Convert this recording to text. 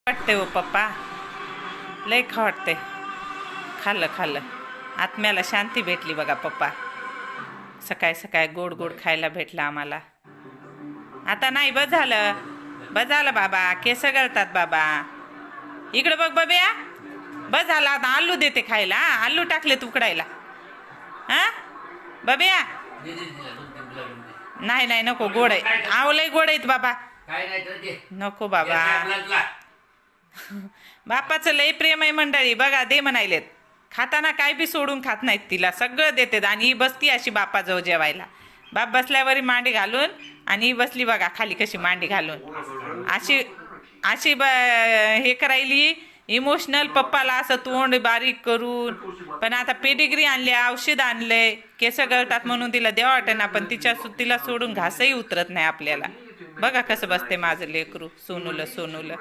वाटते हो पप्पा, लय वाटते. खाल्लं खाल्लं आत्म्याला शांती भेटली बघा पप्पा. सकाळी सकाळी गोड गोड खायला भेटलं आम्हाला. आता नाही बस झालं बाबा, केस गळतात बाबा. इकडे बघ बबिया, बस झालं आता. आलू देते खायला. आलू टाकले उकडायला. हा बबिया, नाही नाही नको, गोड आहे. आवलंय गोड आहेत बाबा, नको बाबा. बापाचं लय प्रेम आहे मंडळी. बघा दे म्हणायलेत. खाताना काय बी सोडून खात नाहीत, तिला सगळं देतात. आणि ही बसती अशी बापाजवळ जेवायला. बाप बसल्यावर मांडी घालून, आणि ही बसली बघा खाली कशी मांडी घालून. अशी अशी हे करायली इमोशनल पप्पाला, असं तोंड बारीक करून. पण आता पेडिग्री आणली, औषध आणलंय, केस गळतात म्हणून तिला द्यावं वाटेना. पण तिला सोडून घासही उतरत नाही आपल्याला. बघा कसं बसते माझं लेकरू, सोनूलं.